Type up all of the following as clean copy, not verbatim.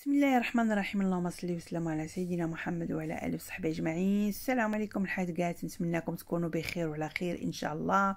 بسم الله الرحمن الرحيم. اللهم صل وسلم على سيدنا محمد وعلى اله وصحبه اجمعين. السلام عليكم الحاجات، نتمنىكم تكونوا بخير وعلى خير ان شاء الله.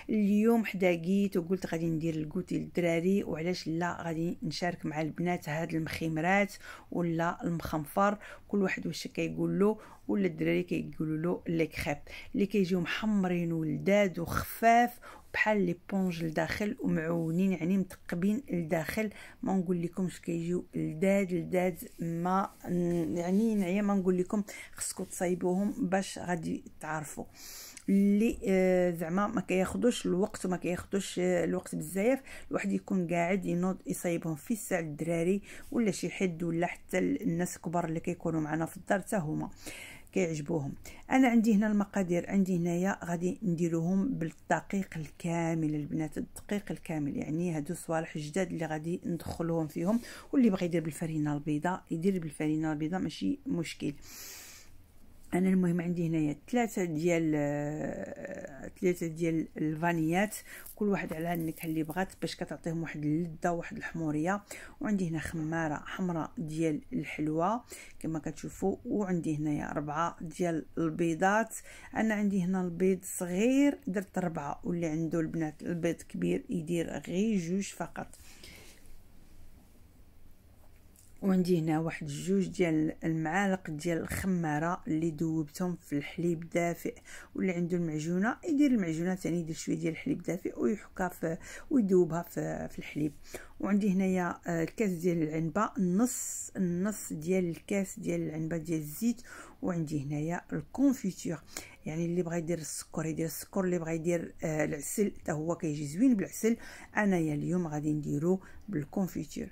اليوم حداقيت وقلت غادي ندير الكوتي للدراري، وعلاش لا غادي نشارك مع البنات هاد المخيمرات ولا المخنفر، كل واحد واش كيقول له، ولا الدراري كيقولوا له لي كريب اللي كيجيو محمرين ولذاذ وخفاف بحال لي بونج لداخل ومعونين، يعني متقبين لداخل. ما نقول لكمش كيجيو لذاذ ما يعني نعيا ما نقول لكم، خصكم تصايبوهم باش غادي تعرفوا اللي زعما ما كياخذوش الوقت وما كياخذوش الوقت بزاف. الواحد يكون قاعد ينوض يصايبهم في الساعه الدراري ولا شي حد ولا حتى الناس الكبار اللي كيكونوا معنا في الدار حتى هما كيعجبوهم. انا عندي هنا المقادير، عندي هنايا غادي نديروهم بالدقيق الكامل البنات، الدقيق الكامل، يعني هادو صوالح جداد اللي غادي ندخلوهم فيهم. واللي بغى يدير بالفرينه البيضاء يدير بالفرينه البيضاء، ماشي مشكل. انا المهم عندي هنايا ثلاثه ديال الفانيات، كل واحد على النكهه اللي بغات باش كتعطيهم واحد اللذه وواحد الحموريه. وعندي هنا خماره حمراء ديال الحلوه كما كتشوفوا، وعندي هنايا 4 ديال البيضات. انا عندي هنا البيض صغير درت 4، واللي عنده البنات البيض كبير يدير غير 2 فقط. وعندي هنا واحد 2 ديال المعالق ديال الخماره اللي ذوبتهم في الحليب دافئ، واللي عنده المعجونه يدير المعجونه ثاني، يدير شويه ديال الحليب دافئ ويحكها ويذوبها في الحليب. وعندي هنايا الكاس ديال العنبه، النص ديال الكاس ديال العنبه ديال الزيت. وعندي هنايا الكونفيتور، يعني اللي بغى يدير السكر يدير السكر، اللي بغى يدير العسل حتى هو كيجي زوين بالعسل. انايا اليوم غادي نديرو بالكونفيتور.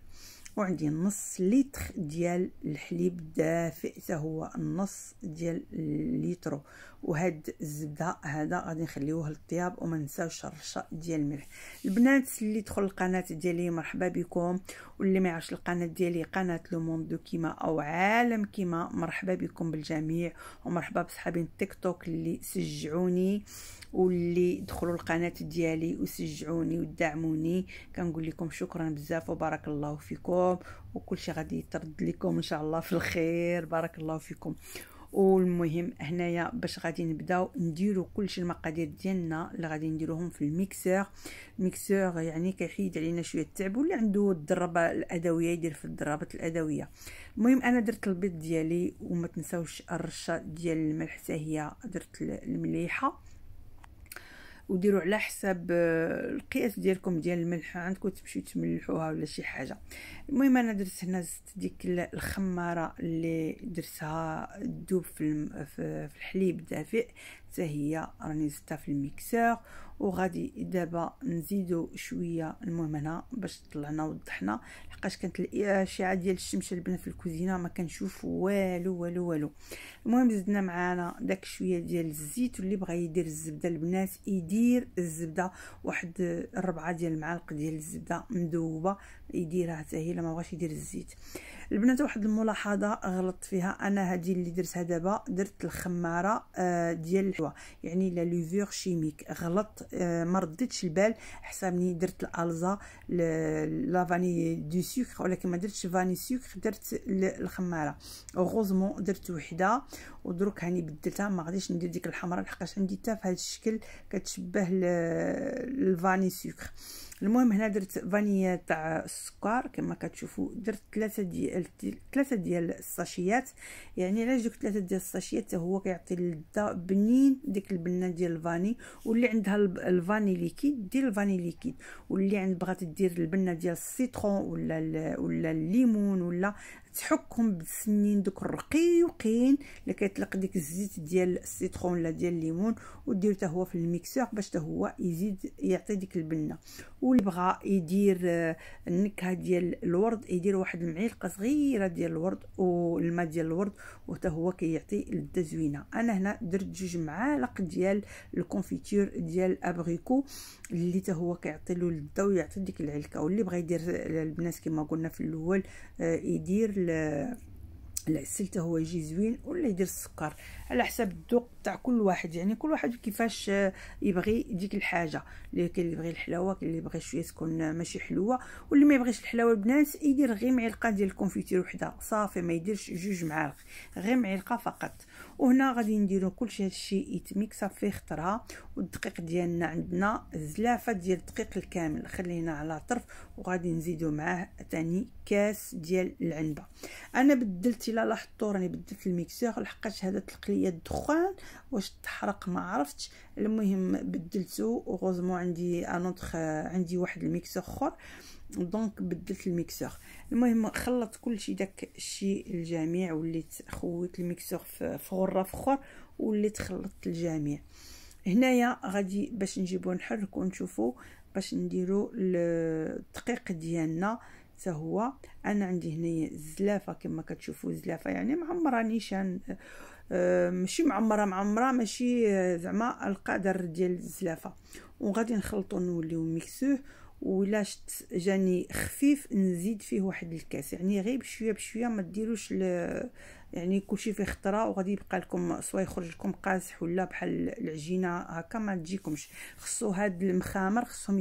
وعندي نص لتر ديال الحليب دافئ حتى هو نص ديال الليترو. وهاد الزبده هذا غادي نخليوه للطياب، وما نساوش الرشه ديال الملح. البنات اللي دخل القناه ديالي مرحبا بكم، واللي ما يعرفش القناه ديالي قناه لو موند دو كيما او عالم كيما، مرحبا بكم بالجميع. ومرحبا بصحابي التيك توك اللي سجعوني واللي دخلوا القناه ديالي وسجعوني ودعموني، كنقول لكم شكرا بزاف وبارك الله فيكم، وكل شيء غادي يترد لكم ان شاء الله في الخير. بارك الله فيكم. والمهم هنايا باش غادي نبداو نديرو كلشي المقادير ديالنا اللي غادي نديروهم في الميكسور يعني كيحيد علينا شويه التعب، واللي عنده الدرابه الادويه يدير في الدرابه الادويه. المهم انا درت البيض ديالي، وما تنساوش الرشه ديال الملح حتى هي درت المليحه، وديروا على حساب القياس ديالكم ديال الملح، عندكم تمشيو تملحوها ولا شي حاجه. المهم انا درت هنا زدت ديك الخماره اللي درتها تذوب في الحليب الدافئ، حتى هي راني زدتها في الميكسور. وغادي دابا نزيدو شويه. المهم هنا باش طلعنا وضحنا، لحقاش كانت الاشعه ديال الشمس البنات في الكوزينه ما كنشوف والو. المهم زدنا معانا داك شويه ديال الزيت، واللي بغى يدير الزبده البنات يدير الزبده، واحد 4 ديال المعالق ديال الزبده مذوبه يديرها حتى هي، لما بغاش يدير الزيت. البنات واحد الملاحظه غلطت فيها، انا هذه اللي درتها دابا درت الخماره ديال الحلوه، يعني لا لوفور شيميك، غلط. ما رديتش البال، حسابني درت الالزا لا فاني دو سكر، ولكن ما درتش فاني سكر، درت الخماره. غوزمون درت وحده، ودروك هاني بدلتها، ما غاديش ندير ديك الحمراء لحقاش عندي حتى في هذا الشكل كتشبه الفاني سكر. المهم هنا درت فانيا تاع السكر كما كتشوفوا، درت 3 ديال الساشيات. يعني علاش دوك 3 ديال الساشيات؟ حتى هو كيعطي اللذه بنين ديك البنه ديال الفاني. واللي عندها الفاني ليكيد دير الفاني ليكيد، واللي عند بغات دير البنه ديال السيترون ولا الليمون ولا تحكهم بالسنين دوك الرقيقين اللي كيطلق ديك الزيت ديال السيترون ولا ديال الليمون، ودير حتى هو في الميكسور باش حتى هو يزيد يعطي ديك البنه. واللي بغى يدير النكهه ديال الورد يدير واحد المعلقه صغيره ديال الورد والماء ديال الورد، وحتى هو كيعطي لذه زوينه. انا هنا درت 2 معالق ديال الكونفيتور ديال ابريكو اللي حتى هو كيعطي له لذه ويعطي ديك العلكه. واللي بغى يدير البنات كما قلنا في الاول يدير العسل حتى هو يجي زوين، ولا يدير السكر على حسب الذوق تاع كل واحد. يعني كل واحد كيفاش يبغي ديك الحاجه. اللي كاين اللي يبغي الحلاوه، كاين اللي يبغي شويه تكون ماشي حلوه، واللي ما يبغيش الحلاوه البنات يدير غير معلقه ديال الكونفيتير وحده صافي، ما يديرش 2 معالق، غير معلقه فقط. وهنا غادي نديرو كلشي هادشي يتميكسا في خطرها. والدقيق ديالنا عندنا زلافه ديال الدقيق الكامل، خلينا على طرف، وغادي نزيدو معاه ثاني كاس ديال العنبه. انا بدلت، الا لاحظتوا راني بدلت الميكسور لحقاش هذا طلق ليا الدخان واش تحرق ما عرفتش. المهم بدلته، وغوزمو عندي عندي واحد الميكسور اخر، دونك بدلت الميكسور. المهم خلطت كلشي داك الشيء الجميع، وليت خويت الميكسور في غرة فخر، وليت خلطت الجميع. هنايا غادي باش نجيبو نحركو ونشوفو باش نديرو الدقيق ديالنا. حتى هو انا عندي هنايا الزلافه كما كتشوفوا، الزلافه يعني معمره نيشان، ماشي معمره ماشي زعما القدر ديال الزلافه. وغادي نخلطو نوليو ميكسوه، ولا شت جاني خفيف نزيد فيه واحد الكاس، يعني غير بشويه بشويه، ما ديروش يعني كلشي فيه خطره، وغادي يبقى لكم سوا يخرج لكم قاصح ولا بحال العجينه هكا ما تجيكمش. خصو هاد المخامر خصهم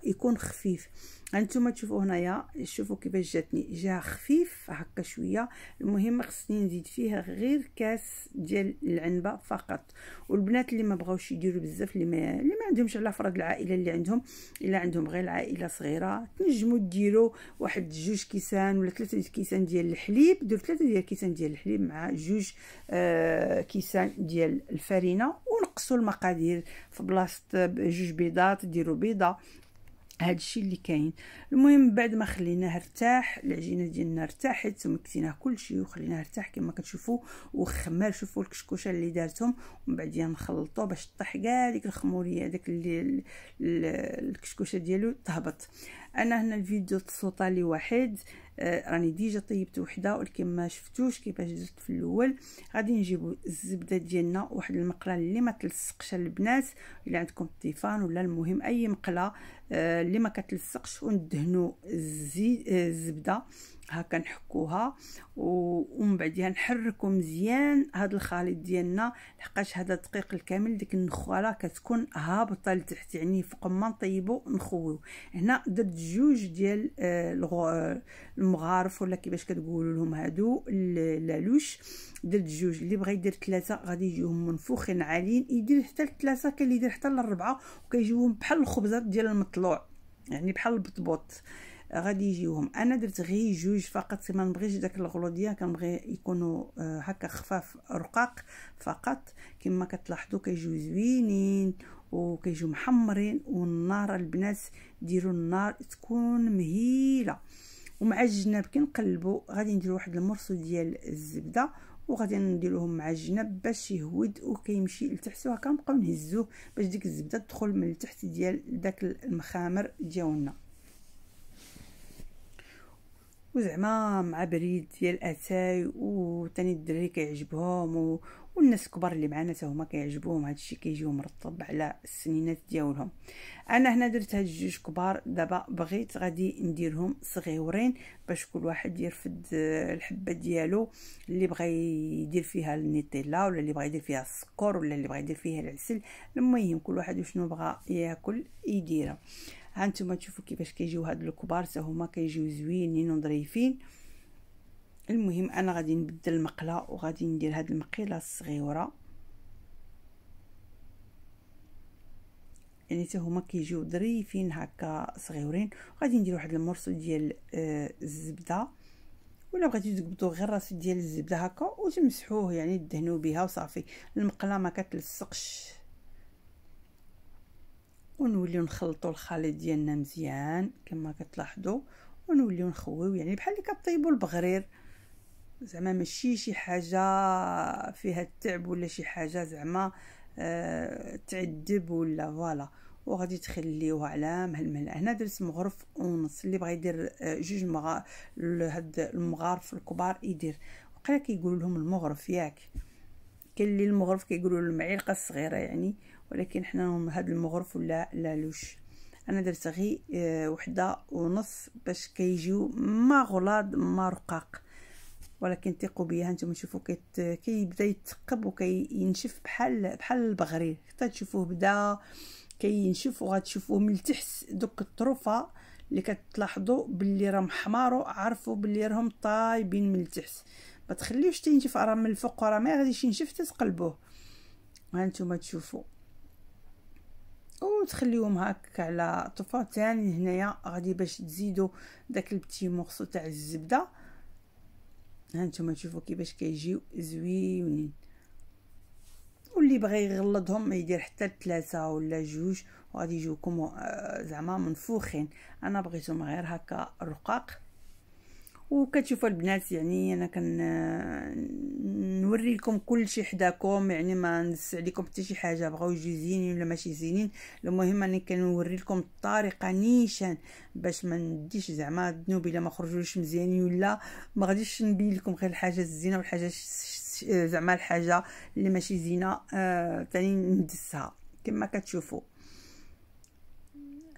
يكون خفيف. هانتوما تشوفوا هنايا، شوفوا كيفاش جا خفيف هكا شويه. المهم خصني نزيد فيه غير كاس ديال العنبه فقط. والبنات اللي ما بغاوش يديروا بزاف، اللي ما عندهمش على فرض العائله اللي عندهم، الا عندهم غير العائله صغيره، تنجموا ديروا واحد 2 كيسان ولا 3 كيسان ديال الحليب. ديروا 3 ديال كيسان ديال الحليب مع 2 كيسان ديال الفرينه، ونقصوا المقادير. في بلاصه 2 بيضات ديروا بيضه. هادشي اللي كاين. المهم بعد ما خليناه ارتاح، العجينه ديالنا ارتاحت، ومكسيناه كلشي وخليناه ارتاح كما كتشوفوا. وخمار، شوفوا الكشكوشه اللي دارتهم، ومن بعد نخلطوه باش طيح كاع ديك الخموريه، داك اللي الكشكوشه ديالو تهبط. انا هنا الفيديو تصوطا لي واحد، راني ديجا طيبت وحده، ولكن ما شفتوش كيفاش درت في الاول. غادي نجيبوا الزبده ديالنا، واحد المقله اللي ما تلصقش البنات، الا عندكم الطيفان ولا المهم اي مقله اللي ما كتلصقش، وندهنوا الزبده هكا نحكوها، ومن بعدها نحركوا مزيان هذا الخليط ديالنا، لحقاش هذا الدقيق الكامل ديك النخاله كتكون هابطه لتحت، يعني فوق ما نطيبوا نخويو. هنا درت 2 ديال المغارف ولا كيفاش كتقولوا لهم هادو اللالوش، درت 2. اللي بغى يدير 3 غادي يجيوهم منفوخين عاليين، يدير حتى 3، كاين اللي يدير حتى 4، وكيجيوهم بحال الخبزات ديال المطلوع، يعني بحال البطبوط غادي يجيوهم. انا درت غير 2 فقط، ما نبغيش داك الغلوديه، كنبغي يكونوا هكا خفاف رقاق فقط. كما كتلاحظوا كيجيو زوينين وكيجيو محمرين. والنار البنات ديروا النار تكون مهيله. ومع الجناب كنقلبوا غادي نديروا واحد المرصو ديال الزبده، وغادي نديروهم مع الجناب باش يهود وكيمشي لتحت، وهكا نبقاو نهزوه باش ديك الزبده تدخل من التحت ديال داك المخامر ديالنا. وزعما مع بريد ديال اتاي، وثاني الدراري كيعجبهم، والناس الكبار اللي معنا حتى هما كيعجبوهم هادشي، كيجيو مرطب على السنينات ديالهم. انا هنا درت هاد 2 كبار، دابا بغيت غادي نديرهم صغيورين باش كل واحد يرفد الحبه ديالو، اللي بغى يدير فيها النيتيلا، ولا اللي بغى يدير فيها السكر، ولا اللي بغى يدير فيها العسل. المهم كل واحد وشنو بغى ياكل يديرها. هانتوما تشوفوا كيفاش كيجيو هاد الكبار، حتى هما كيجيو زوينين وظريفين. المهم انا غادي نبدل المقله، وغادي ندير هاد المقيله الصغيره، يعني حتى هما كيجيو ظريفين هكا صغيورين. وغادي ندير واحد المرصو ديال الزبده، ولا بغيتو تقبطوا غير راس ديال الزبده هكا وتمسحوه، يعني دهنوا بها وصافي، المقله ما كتلصقش. ونوليو نخلطوا الخليط ديالنا مزيان كما كتلاحظوا، ونوليو نخويو، يعني بحال اللي كطيبوا البغرير، زعما ماشي شي حاجه فيها التعب ولا شي حاجه زعما تعذب ولا فوالا. وغادي تخليوها على مهل. هنا درت مغرف ونص، اللي بغى يدير 2 هاد المغارف الكبار يدير. وقيلا كيقولوا لهم المغرف ياك، كاين اللي المغرف كيقولوا له المعلقه الصغيره يعني، ولكن حنا هاد المغرف ولا لالوش. انا درت غير 1 ونص باش كيجيو ما غلاض ما رقاق. ولكن ثقوا بيا. هانتوما تشوفوا كيبدا يتثقب وكينشف بحال البغرير، حتى تشوفوه بدا كينشف، وغتشوفوه من تحت دوك الطروفه اللي كتلاحظوا باللي راهم حماروا، عرفوا باللي راهم طايبين من التحت. ما تخليوش تينشف، راه من الفوق راه ما غاديش ينشف تتقلبوه. هانتوما تشوفوا وتخليوهم هكا على طفا. ثاني هنايا غادي باش تزيدوا داك البتي مورسو تاع الزبده. هانتوما تشوفوا كيفاش كيجيو زويونين، واللي بغى يغلظهم يدير حتى 3 ولا 2 وغادي يجيوكم زعما منفوخين. انا بغيتهم غير هكا رقاق. وكتشوفوا البنات يعني انا نوري لكم كل شيء حداكم، يعني ما ندس عليكم حتى شي حاجه بغاو يجي زينين ولا ماشي زينين. المهم اني كنوري لكم الطريقه نيشان باش ما نديش زعما الذنوب الا ما خرجوش مزيانين، ولا ما غاديش نبين لكم غير الحاجه الزينه والحاجه زعما الحاجه اللي ماشي زينه ثاني ندسها. كما كتشوفوا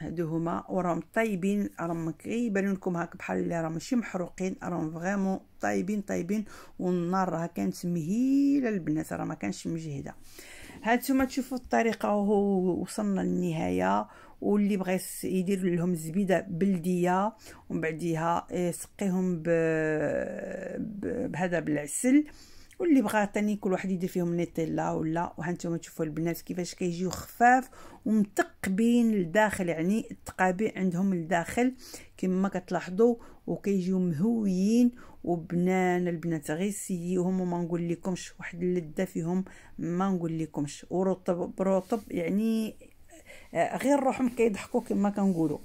هادو هما وراهم طيبين، راهم كيبانوا لكم هكا بحال اللي راهم ماشي محروقين، راهم فريمون طيبين. والنار راه كانت مهيله البنات، راه ما كانش مجهده. هانتوما تشوفوا الطريقه وهو وصلنا للنهايه. واللي بغى يدير لهم الزبيده بلديه ومن بعديها يسقيهم بهذا بالعسل، واللي بغى ثاني كل واحد يدير فيهم نيتيلا ولا. وهانتوما تشوفوا البنات كيفاش كيجيو خفاف ومتقبين للداخل، يعني التقابيع عندهم للداخل كما كتلاحظوا، وكيجيو مهويين وبنان البنات. غير سيوهم وما نقول لكمش، واحد اللذه فيهم ما نقول لكمش، ورطب يعني غير روحهم كيضحكوا كما كنقولوا،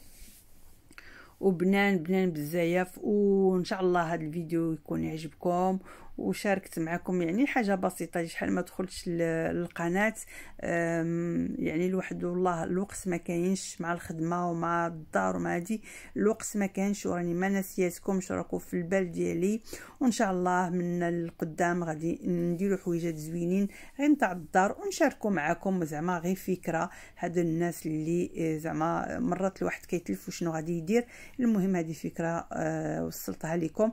وبنان بزاف. وان شاء الله هذا الفيديو يكون يعجبكم، وشاركت معكم يعني حاجه بسيطه. شحال ما دخلتش للقناه، يعني الواحد والله الوقت ما كاينش مع الخدمه ومع الدار ومع هادي، الوقت ما كاينش، وراني ما ناسياتكمش، راكم في البال ديالي. وان شاء الله من القدام غادي نديروا حويجات زوينين غير نتاع الدار ونشاركوا معكم، زعما غير فكره. هادو الناس اللي زعما مرات الواحد كيتلف وشنو غادي يدير. المهم هذه فكره وصلتها لكم،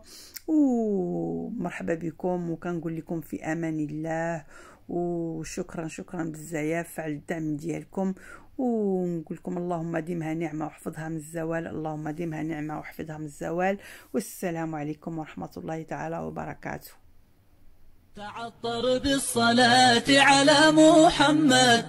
ومرحبا بكم، وكنقول لكم في امان الله. وشكرا بزاف على الدعم ديالكم، ونقول لكم اللهم ديمها نعمه واحفظها من الزوال، اللهم ديمها نعمه واحفظها من الزوال. والسلام عليكم ورحمه الله تعالى وبركاته. تعطر بالصلاه على محمد.